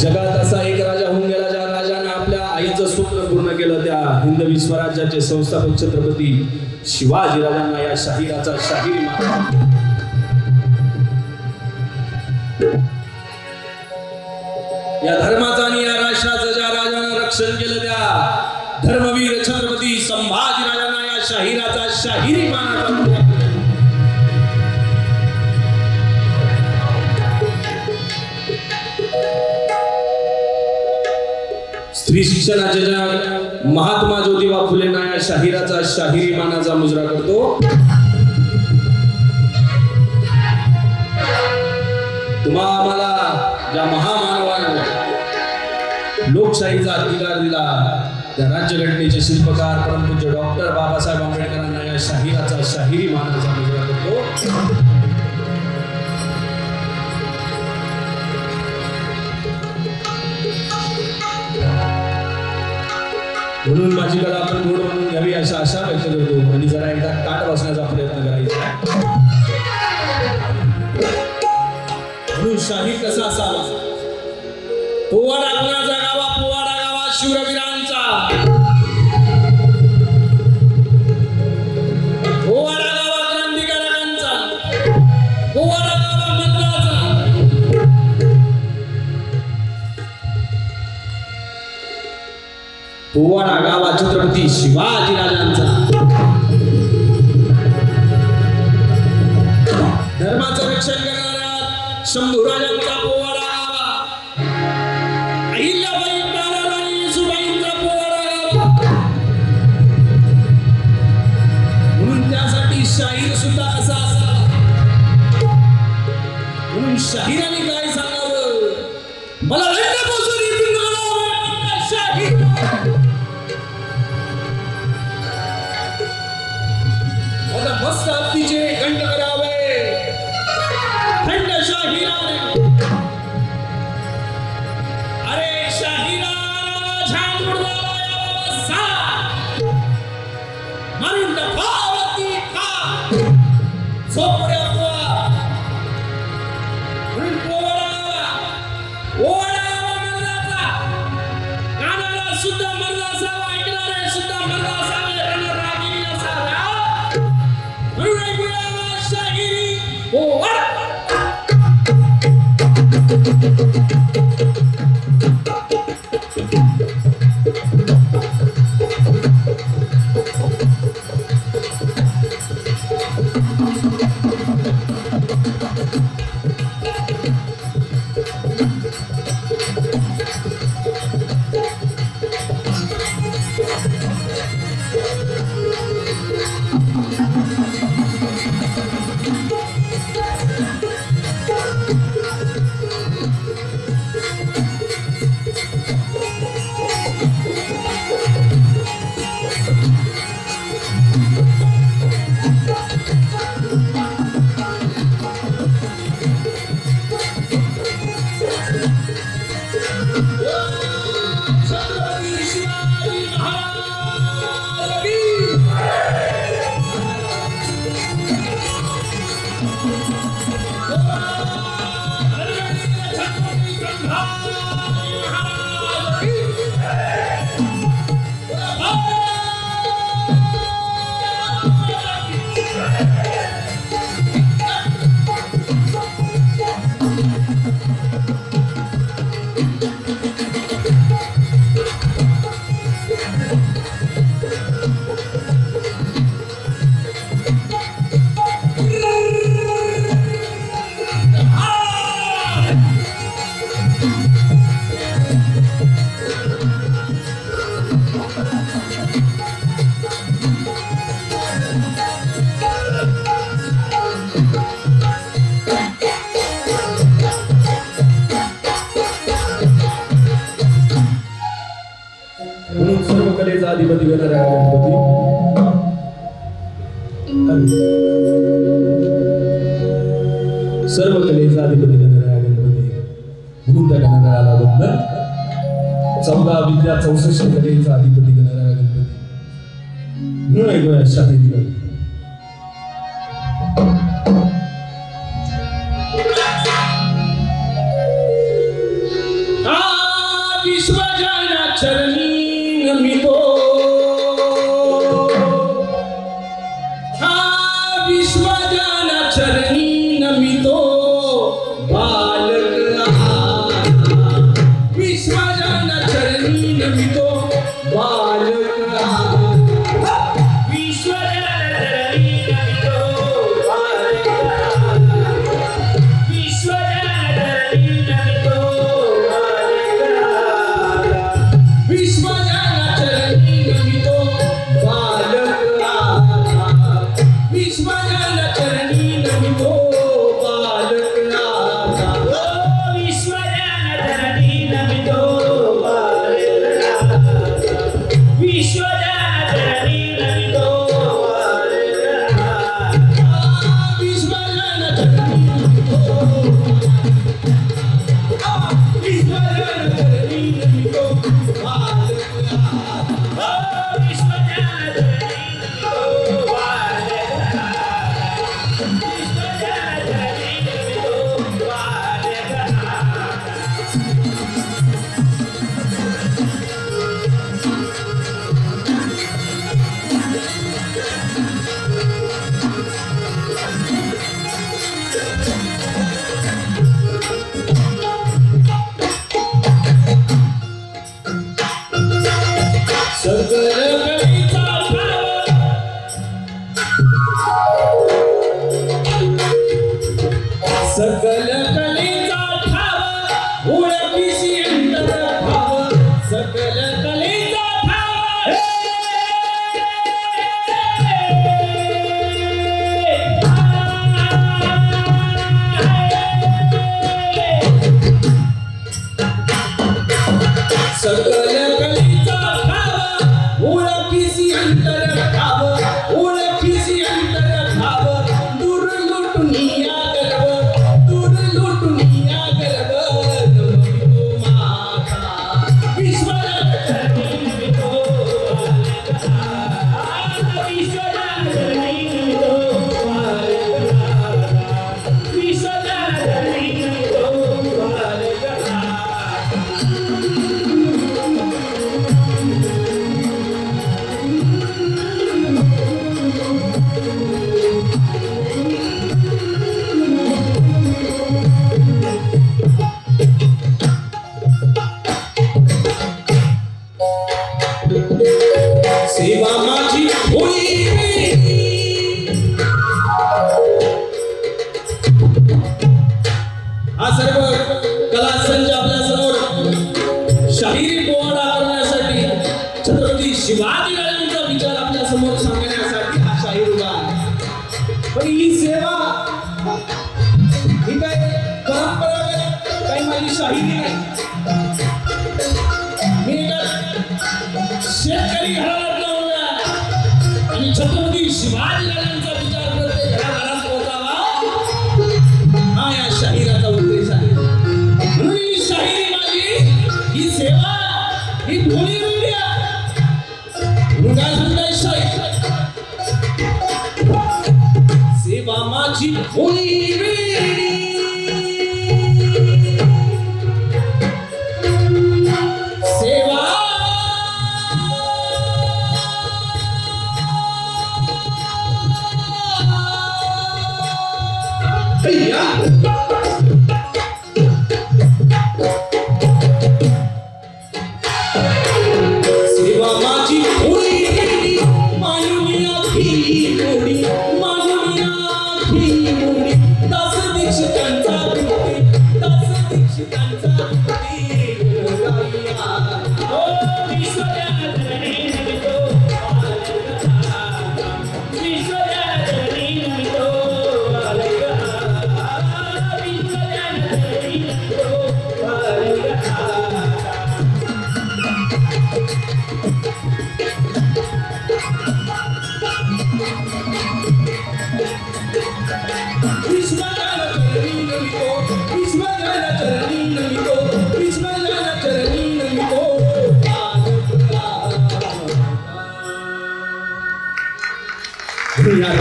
जगात असा एक राजा होऊन गेला ज्या राजाने आपल्या आईचं स्वप्न पूर्ण केलं. त्या हिंदवी स्वराज्याचे संस्थापक छत्रपती शिवाजी राजांना या शाहिराचा शाहीर मानला. या धर्माचा आणि या राष्ट्राचं ज्या राजानं रक्षण केलं त्या धर्मवीर छत्रपती संभाजी राजांना या शाहिराचा शाहिरी मानला. स्त्री शिक्षणाचे जग महात्मा ज्योतिबा फुलेंना या शाहिराचा शाहिरी मानाचा मुजरा करतो. तुम्हा आम्हाला ज्या महामानवानं लोकशाहीचा अधिकार दिला त्या राज्यघटनेचे शिल्पकार परमपूज्य डॉक्टर बाबासाहेब आंबेडकरांना या शाहिराचा शाहिरी मानाचा मुजरा करतो. म्हणून माझी कला आपण गोड म्हणून घ्यावी अशा आशा व्यक्त करतो आणि जरा एकदा ताट बसण्याचा प्रयत्न करायचा. म्हणून शाहीर कसा असावा. पोवाडा कुणाचा गावा, पोवाडा गावा शूरवीरांचा. पोवाडा गावा क्रांतिकारकांचा. पोवाडा गावा मंत्राचा. पोवाडा गावा छत्रपती शिवाजी राजांचा. धर्माचं रक्षण करणाऱ्या शंभू राजांचा पोवाडा गावा. अहिल्याबाई ताराबाई सुबाईंचा पोवाडा गावा. म्हणून त्यासाठी शाहीर सुद्धा कसा असावा. म्हणून शाहिराने काय सांगावं. मला मस्त हत्तीचे खंड करावे खंड शाहिराने. अरे शाहिरा छान मुर्दाबाद मारून पावती खा झोपड्या पोवा. म्हणून पोवाडा मर्दाचा. गाणारा सुद्धा मर्द असावा. ऐकणारे सुद्धा मर्द असावे. रणरागिणी असाव्या. अधिपती गणराया गणपती. सर्व कलेचा अधिपती गणराया गणपती. म्हणून त्या गणरायाला वंदन. 14 विद्या 64 कलेचा अधिपती गणराया गणपती. म्हणून ऐकूया शाहिरी गाणी. Ah! विश्वजना चरणी नमितो विश्वजना चरणी नमितो बालक विश्वजना चरणी नमितो बालक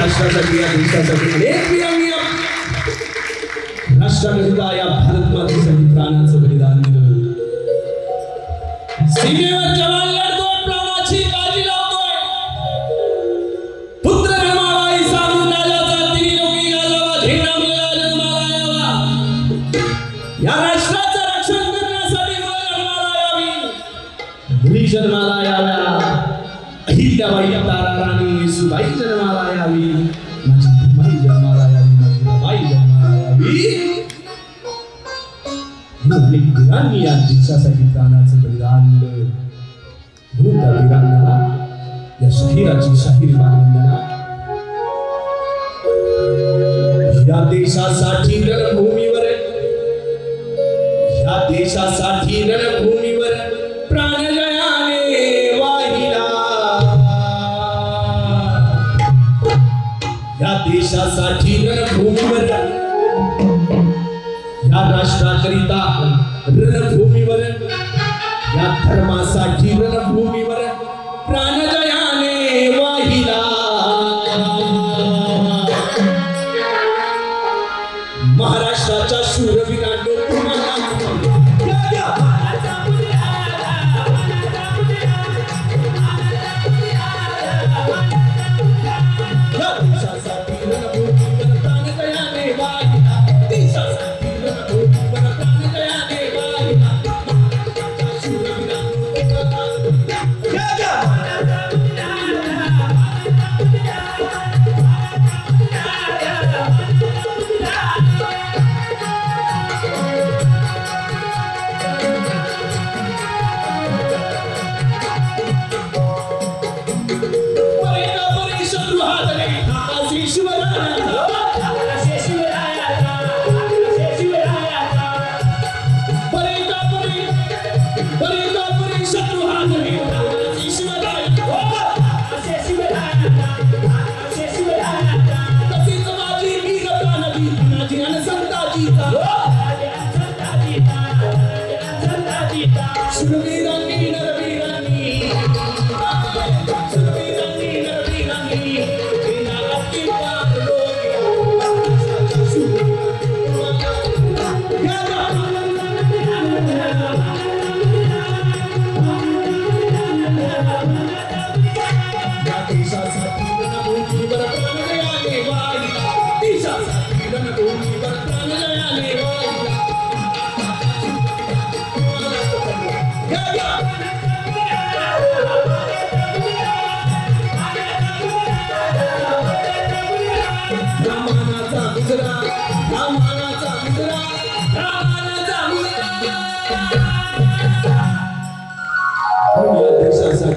राष्ट्रासाठी या देशासाठी अनेक वीरांनी राष्ट्राकरिता या भारत मातेसाठी प्राणाचं बलिदान दिलं. सीमेवर जवान लढतोय, प्राणाची बाजी लावतोय. पुत्र गमावाई सांगून राजाचा तिन्ही लोकी गाजावा, झेंडा मिळाला जन्माला यावा. या राष्ट्राचं रक्षण करण्यासाठी मुलं जन्माला यावी, मुली जन्माला याव्या. अहिल्याबाई तारा राणी येसूबाई जन्माला यावी, माझी भीमाई जन्माला यावी, माझी रमाई जन्माला यावी. अनेक वीरांनी या देशासाठी प्राणाचं बलिदान दिलं. म्हणून त्या वीरांना, या शहिराची शाहीर वंदना. या देशासाठी रणभूमीवर, या देशासाठी रणभूमीवर प्राणजयाने वाहिला. या देशासाठी रणभूमीवर, या राष्ट्राकरिता रणभूमीवर, या धर्मासाठी रणभूमीवर प्राणजयाने वाहिला. महाराष्ट्राच्या शूरवीरांनो तुम्हाला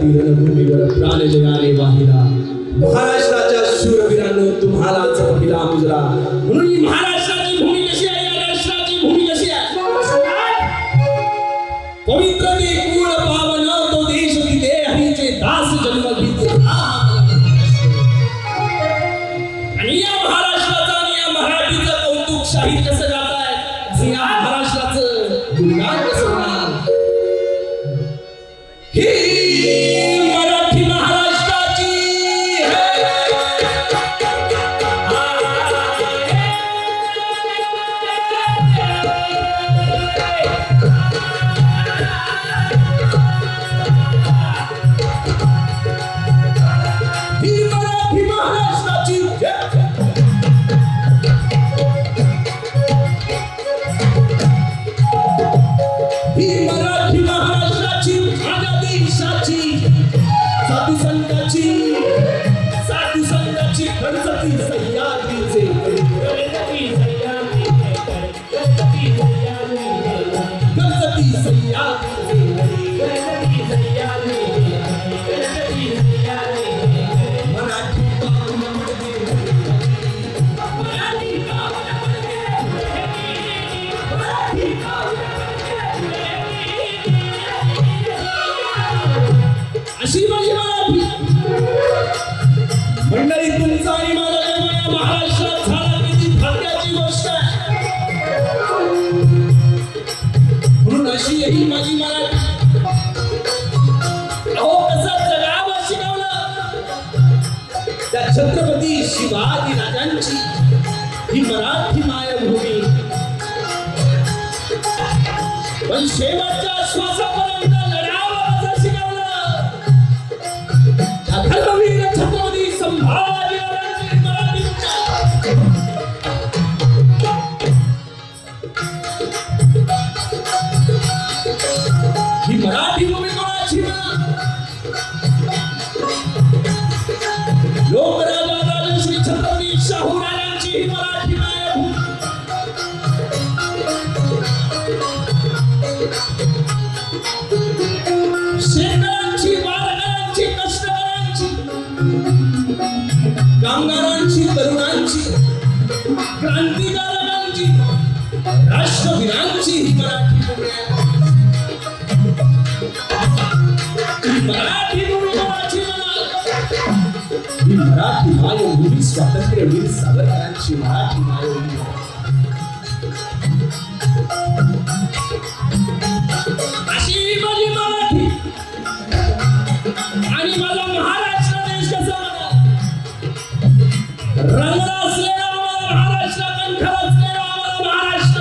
रणभूमीवर प्राणजयाने वाहिला. महाराष्ट्राच्या शूरवीरांनो तुम्हालाच पहिला मुजरा. म्हणून ही महाराष्ट्राची भूमी कशी आहे, या राष्ट्राची भूमी कशी आहे. पवित्र ते कुळ पावन तो देश तिथे हरीचे दास जन्मलीचे. आणि या महाराष्ट्राचा आणि या मराठीचं कौतुक शाहीर कसं गाताय, असं या महाराष्ट्राचं गुणगान कसं होणार. मराठी महाराष्ट्राची मंडळी तुमचा आणि माझा जन्म या महाराष्ट्रात झाला किती भाग्याची गोष्ट आहे. म्हणून अशी ही माझी मराठी. अहो कसं जगावं शिकवलं त्या छत्रपती शिवाजी राजांची ही मराठी मायभूमी. पण शेवटच्या श्वासापर्यंत लढावं छत्रपती संभाजी महाराजांची मराठी ही मराठी भूमी कोणाची लोकराजा राजश्री छत्रपती शाहू राजांची ही मराठी मायभूमी शेतकऱ्यांची वारकऱ्यांची कष्टकऱ्यांची कामगारांची तरुणांची क्रांतिकारकांची राष्ट्रवीरांची ही मराठी भूमी आहे मराठी भूमी कोणाची ही मराठी मायभूमी स्वातंत्र्यवीर सावरकरांची मराठी मायभूमी अशी माझी मराठी आणि माझा महाराष्ट्र देश कसा रंगला असलेला आम्हाला महाराष्ट्र कंठला असलेला आम्हाला महाराष्ट्र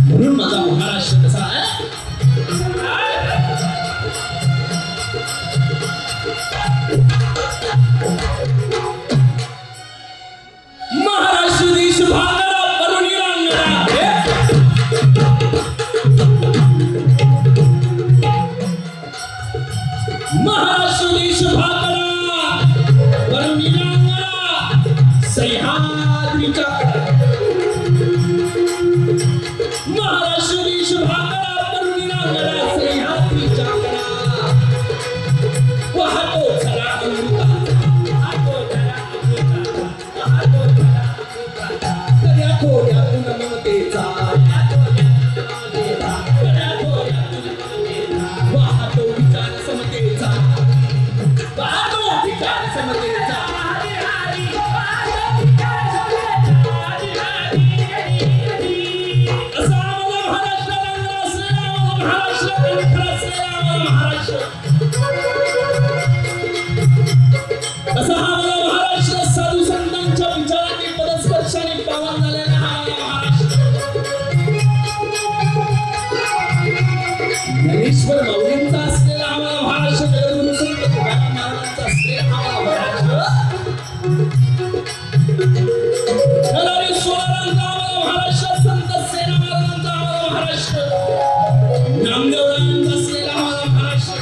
म्हणून माझा महाराष्ट्र कसा आहे महाराष्ट्र देश भांगडा करून महाराष्ट्र देश भांगडा करून सह्याद्रीच्या महाराष्ट्र देश भांगडा करून सह्याद्रीच्या वाहतो चला ज्ञानेश्वर माऊलींचा असलेला आम्हाला महाराष्ट्र जगद्गुरु संत तुकाराम महाराजांचा असलेला आम्हाला महाराष्ट्र संत सेना महाराजांचा आम्हाला महाराष्ट्र नामदेवरायांचा असलेला आम्हाला महाराष्ट्र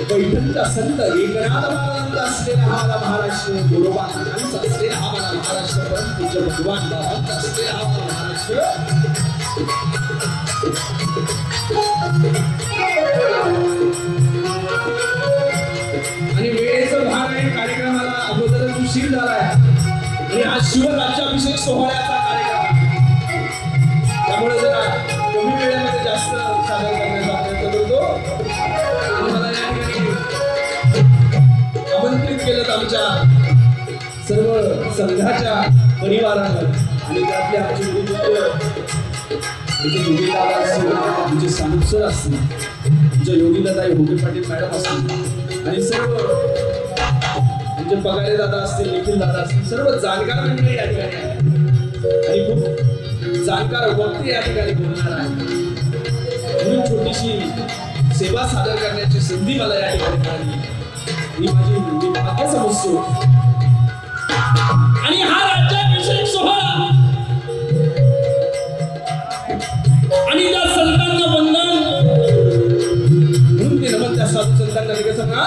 पैठणचा संत एकनाथ महाराजांचा असलेला आम्हाला महाराष्ट्र गोरोबांचा असलेला आम्हाला महाराष्ट्र परंतु भगवान बाबांचा असलेला आम्हाला महाराष्ट्र आणि वेळेचं भाग आहे कार्यक्रमाला अगोदरच उशीर झालाय आणि हा शिवराज्याभिषेक सोहळ्याचा कार्यक्रम त्यामुळे जरा कमी वेळेमध्ये जास्त सादर करण्याचा प्रयत्न करतो आणि मला या ठिकाणी आमंत्रित केलं आमच्या सर्व संघाच्या परिवारानं आणि त्यातले आमचे आमचे योगीदादा असतील आमचे सानुप सर असतील आमच्या योगीदादा भोगे पाटील मॅडम असतील आणि सर्व आमचे पगारे दादा असतील निखिल दादा असतील सर्व जाणकार मंडळी या ठिकाणी आणि खूप जाणकार वक्ते या ठिकाणी बोलणार आहे म्हणून छोटीशी सेवा सादर करण्याची संधी मला या ठिकाणी मिळाली ही माझी भाग्य समजतो आणि हा राज्याभिषेक सोहळा आणि त्या संतांना वंदन म्हणून ते नमन त्या साधू संतांना कसं ना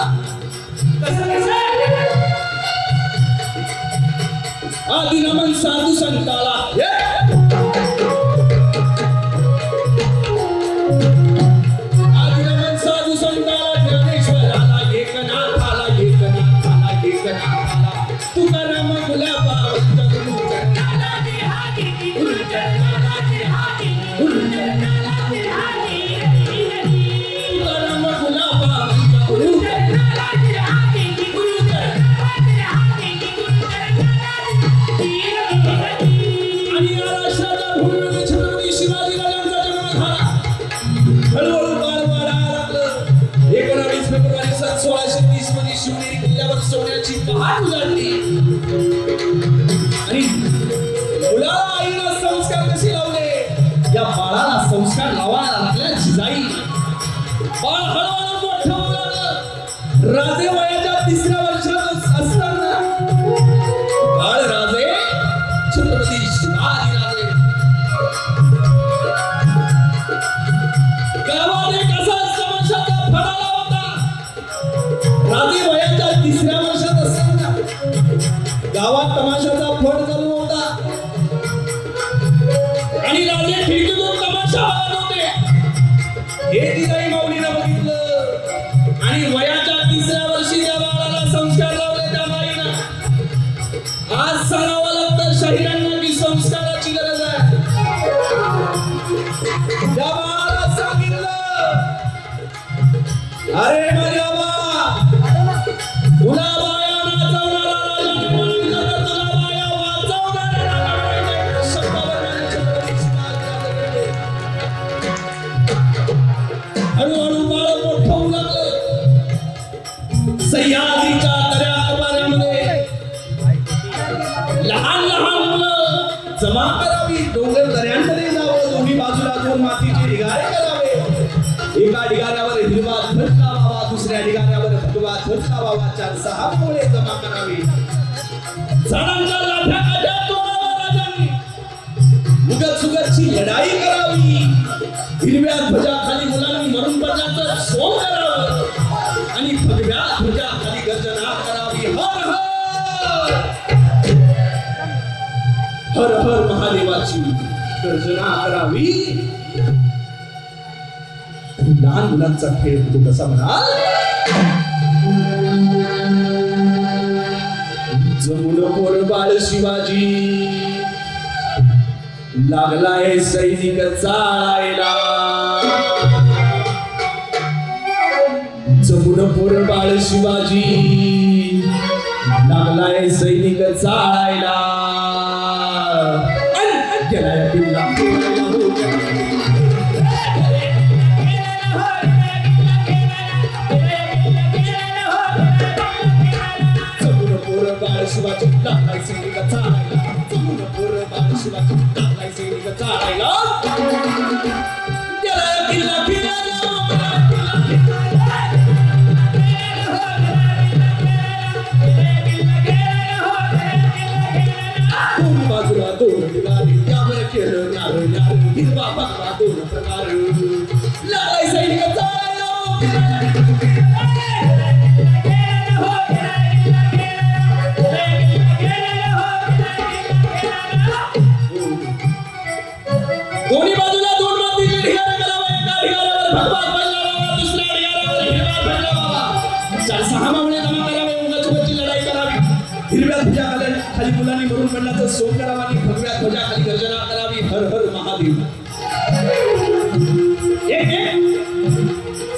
आदि नमन साधू संताला आदि नमन साधू संताला ज्ञानेश्वराला एकनाथाला एकनाथाला एकनाथाला तुकाराम गुलाबा सोन्याची पहाट उजाडली आणि मुलाला आईला संस्कार कसे लावले या बाळाला संस्कार लावायला लागल्या जिजाई त्या बाळाला सांगितलं, अरे माझ्या बा तुला बाया नाचवणारा राजा म्हटलं तर तुला बाया वाचवणारा राजा हळूहळू बाळ मोठं होऊ लागलं. सह्याद्रीच्या दऱ्यामध्ये लहान लहान मुलं जमा करावी, डोंगर दऱ्यांमध्ये जावं, दोन्ही बाजूला दोन मातीचे ढिगारे करावे. एका ढिगाऱ्यावर हिरवा ध्वज लावावा, दुसऱ्या ढिगाऱ्यावर भगवा ध्वज लावावा, 4-6 पोळे जमा करावे. झाडांच्या लाठ्या काढ्या तोडाव्या राजांनी, उगत सुगतची लढाई करावी. हिरव्या ध्वजाखाली मुलांनी मरून पडण्याचं सोंग करावं आणि भगव्या ध्वजाखाली गर्जना करावी. हर हर हर महादेवाची गर्जना करावी. लहान मुलांचा खेळ तू कसा म्हणाल, जमुन पोर बाळ शिवाजी लागलाय सैनिक चाळायला. जमुन पोर बाळ शिवाजी लागलाय सैनिक चाळायला. गेलाय किल्ला शिवाजी लागलाय सैनिक चाळायला. जमुन पोर बाळ शिवाजी लागलाय सैनिक चाळायला. गेलाय किल्ला दोन बाजूला दोन ढिगारे, त्यावर केलं नारळ नारळ, हिरवा भगवा दोन प्रकार. लागलाय सैनिक चाळायला. दोन्ही बाजूला दोन मातीचे ढिगारे करावे. एका ढिगाऱ्यावर भगवा ध्वज लावावा, दुसऱ्या ढिगाऱ्यावर हिरवा ध्वज लावावा. 4-6 मावळे जमा करावे, उगाचुगाची लढाई करावी. हिरव्या ध्वजाखाली मुलांनी मरून पडण्याचं सोंग करावा आणि भगव्या ध्वजाखाली गर्जना करावी. हर हर महादेव.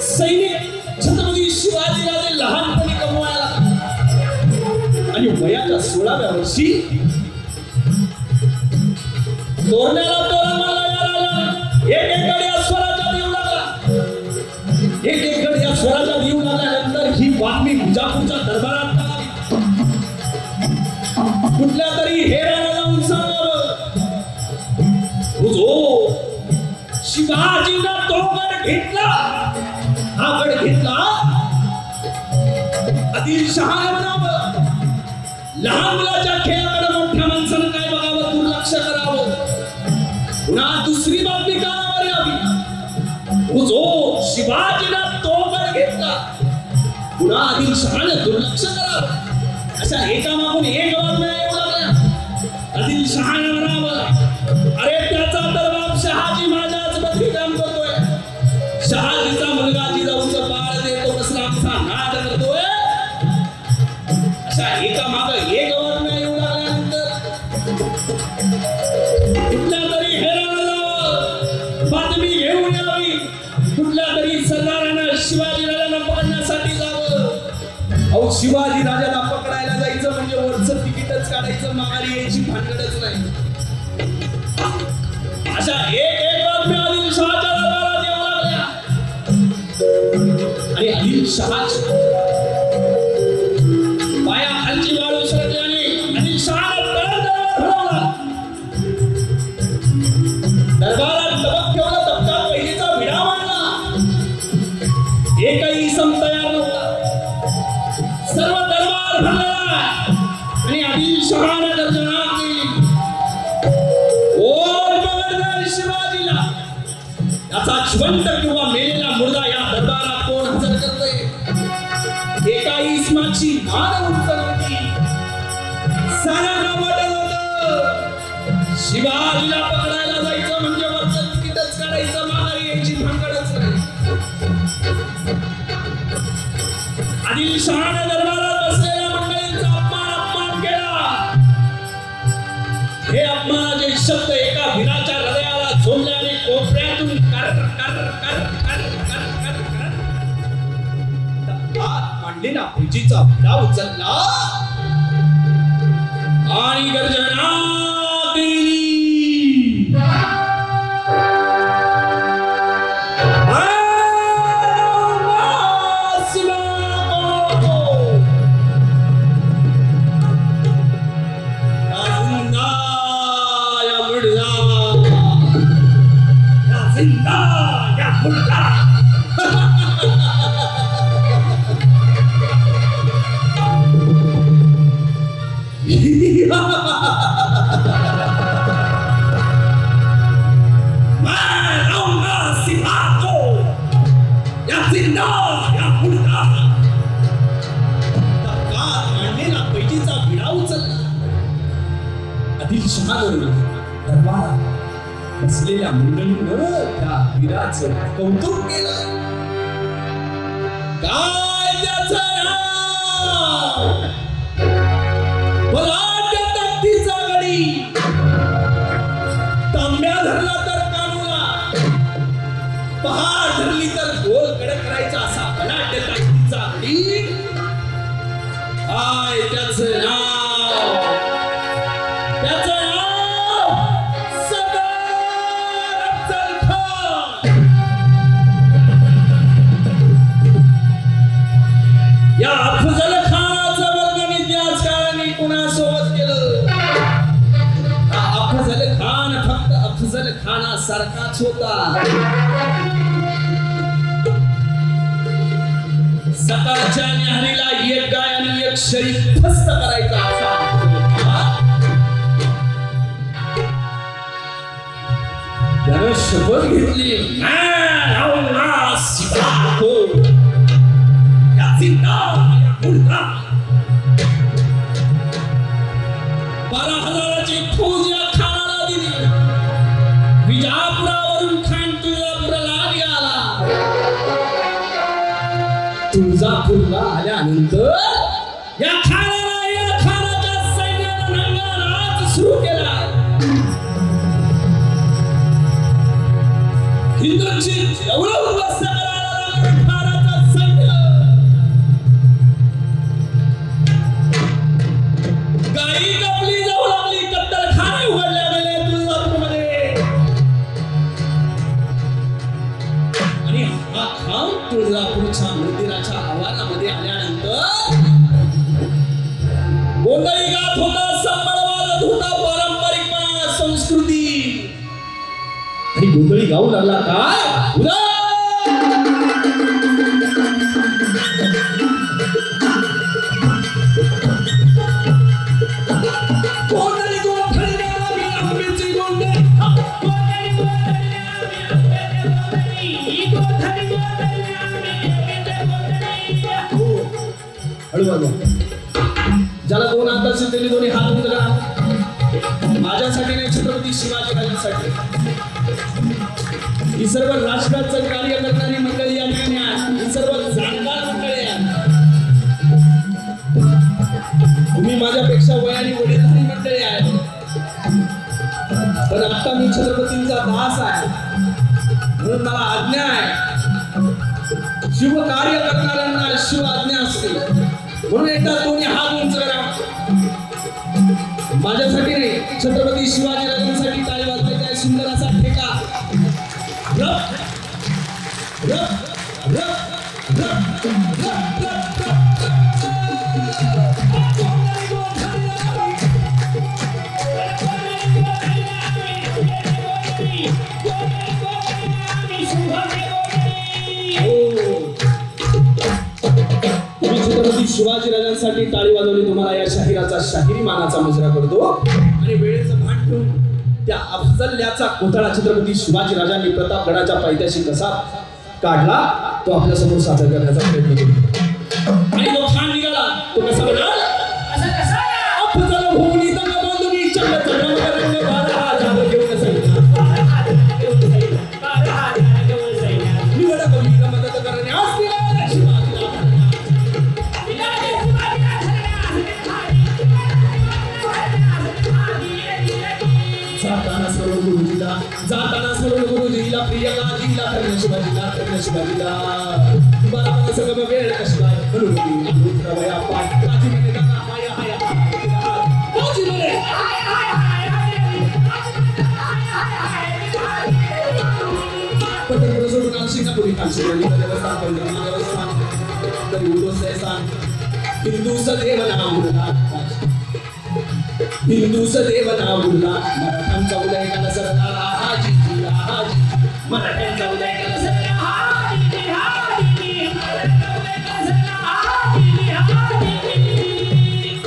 सैनिक छत्रपती शिवाजीराजे लहानपणी कमवायला आणि वयाच्या 16व्या वर्षी तोरण्याला तोरण मारला या राजाने. एक गड स्वराज्यात येऊ लागला. एक गड या स्वराज्यात येऊ लागल्यानंतर ही बातमी विजापूरच्या दरबारात आली. कुठल्या तरी हेराला जाऊन सांगावं, शिवाजीनं तो गड घेतला. हा गड घेतला आदिलशहाने म्हणावं. लहान मुलाच्या खेळाकडे मोठ्या माणसानं काय बघावं, दुर्लक्ष करावं. पुन्हा दुसरी बातमी कानावर यावी, शिवाजीनं तो गड घेतला. पुन्हा आदिलशहाने दुर्लक्ष करावं. अशा एकामागून एक बातम्या येऊ लागल्या. आदिलशहाने म्हणावं, अरे त्याचा तर बाप शहाजी माझ्याच बदली काम करतोय. शहाजीचा मुलगा जिजाऊचं बाळ देतो कसला आमचा नाद करतोय. अशा एकामाग एक बातम्या येऊ लागल्यानंतर कुठल्या तरी हेराला जावं, बातमी घेऊन यावी. कुठल्या तरी सरदारानं शिवाजी राजाला पकडण्यासाठी जावं. अहो शिवाजी राजाला पकडायला जायचं म्हणजे वरचं तिकीटच काढायचं, माघारी यायची भानगडच नाही. अशा एक बातम्या आदिलशहाच्या दरबारात येऊ लागल्या आणि आदिलशहाच्या पायाखालची वाळू सरकली आणि आदिलशहाने दरबारात तबक ठेवला. तबकात पहिलीचा विडा मांडला. एकही इसम तयार नव्हता. सर्व दरबार भरला आणि आदिलशहाने गर्जना केली, ओर पकडणार शिवाजीला. याचा जिवंत किंवा मेलेला मुर्दा या दरबारात कोण हजर करतोय. एका इसमाची मान उंच नव्हती. साऱ्यांना वाटत होतं शिवाजीला पकडायला जायचं म्हणजे वरचं तिकीटच काढायचं, माघारी यायची भानगडच नाही. आदिलशहाने दरबारात बसलेल्या मंडळींचा अपमान केला. हे अपमानाचे शब्द एका वीराच्या हृदयाला झोंबल्याने कोपऱ्यातून कर कर कर कर कर कर कर मांडलेला पूजीचा विडा उचलला आणि गर्जना केली. बसलेल्या मंडळीनं त्या वीराचं कौतुक केलं. काय त्याचं नाव? बलाढ्य ताकदीचा गडी, तांब्या धरला तर कानूला, पहाड धरली तर गोल कडक करायचा असा बलाढ्य ताकदीचा गडी. काय त्याचं नाव? त्याचं या अफजल खानाचं वर्णन इतिहासकारांनी कुणासोबत केलं? अफजल खान फक्त अफजल खानासारखाच होता. सकाळच्या न्याहारीला एक गाय आणि एक शरीफ फस्त करायचा असा त्यानं शपथ घेतली. जिंदा 12,000ची फौज या खानाला दिली. विजापुरावरून खान तुळजापूरला आला. तुळजापूरला आल्यानंतर या खानाच्या सैन्यानं नंगा नाच सुरू केला. हिंदूंची एवढं उद्ध्वस्त तुळजापूरच्या मंदिराच्या आवारामध्ये आल्यानंतर गोंधळी गात होता, संबळ वाजत होता, पारंपरिक संस्कृती. आणि गोंधळी गाऊ लागला काय? ज्याला दोन हात असेल त्यांनी दोन्ही हात उंच करा. माझ्यासाठी नाही, छत्रपती शिवाजी राजांसाठी. ही सर्व राष्ट्राचं कार्य करणारी मंडळी या ठिकाणी आहे. ही सर्व जाणकार मंडळी आहे. तुम्ही माझ्यापेक्षा वयाने वडीलधारी मंडळी आहे, पण आता मी छत्रपतींचा दास आहे म्हणून मला आज्ञा आहे. शिव कार्य करणाऱ्यांना शिव आज्ञा असते म्हणून एकदा दोन्ही हात उंच करा. माझ्यासाठी नाही, छत्रपती शिवाजी राजांसाठी टाळी वाजवायची आहे. सुंदर असा ठेका. शिवाजी राजांसाठी टाळी वाजवली. तुम्हाला या शाहिराचा शाहिरी मानाचा मुजरा करतो आणि वेळेचं भान ठेवून त्या अफजल्याचा कोथळा छत्रपती शिवाजी राजांनी प्रतापगडाच्या पायथ्याशी कसा काढला तो आपल्या समोर सादर करण्याचा प्रयत्न केला. आणि तो खान निघाला. तो कसा म्हणाल? अफजल भूमी तक बांधून चंद्र चंद्रावर 12,000 घेऊन निवडा कमीला मदत करण्यास शिवाजी जाताना स्मरण गुरुजीला, जाताना स्मरण गुरुजीला, प्रियकाजीला, कर्ण शिवाजीला बराबर सगळं वेळ कशी काय म्हणून वया पाठ काजी म्हणे दादा माया हाया काजी म्हणे पटकन सोडून सिंगापुरी कांशीवली देवस्थान पंढरपूर देवस्थान तरी उदोसे स्थान हिंदू सदैव नाम उरला हिंदू सदैव नाम उरला मराठ्यांचा उदय केला सरदार हाजी मराठ्यांचा उदय केला सरदार हाजी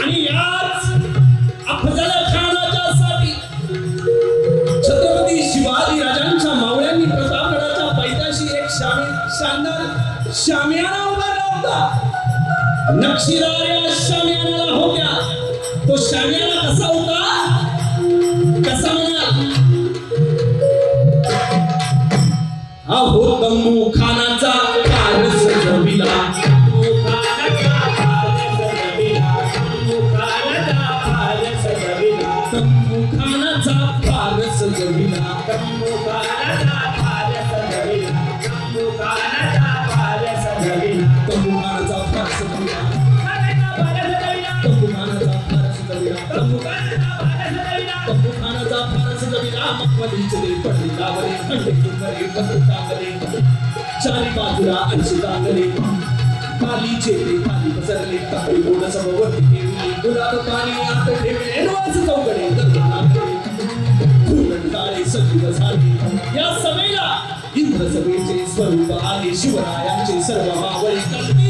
आणि याच अफजल खानाच्यासाठी छत्रपती शिवाजी राजांच्या मावळ्यांनी प्रतापगडाच्या पायथ्याशी एक शानदार शामियाना उभारला होता. नक्षीदार या शामियानाला होत्या. तो शामियाना कसा होता कसा म्हणाल अहो तंबू खानाचा पारस जमिला तंबू खानाचा पारस जमिला चारी बाजूला अंशुतांगले खाली चेते खाली पसरले तापी गोड समवर्ती ठेवली गुलाब पाणी आत ठेवले नवाज चौकडे फुलन काळे सजीव झाले. या सभेला इंद्र सभेचे स्वरूप आले शिवरायांचे सर्व मावळे कल्पी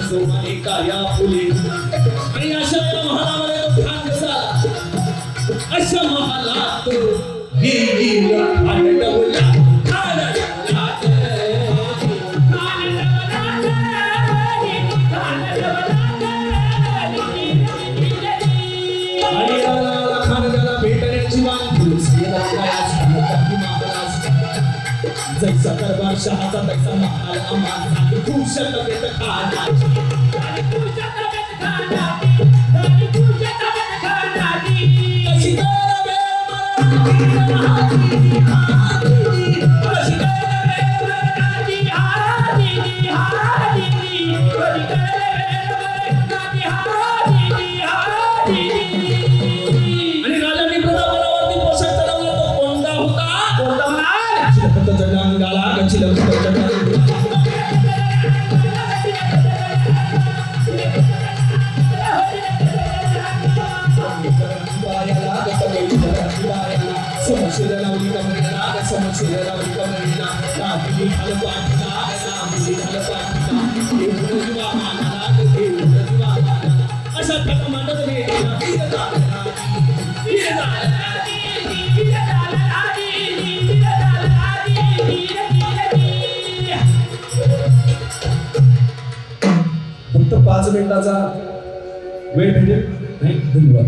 सोनारे कार्या फुले आणि अशा या महालामध्ये तो खान झाला. अशा महालात गेली आडवला जैसा दरबार शहाचा तैसा महाल अमाल खूप शतकेत खानाची कशी आणि राजांनी प्रतापगडावरती पोशाख चढवला तो कोणता होता जगांगाला गच्ची समस्या लावली कमरेला समस्या लावली कमरेला रात्री झालं पाठला रात्री झालं पाठला देवजीवा मानाला देवजीवा मानाला अशा प्रकारे मांडत फक्त 5 मिनिटाचा वेळ भेटेल नाही. धन्यवाद.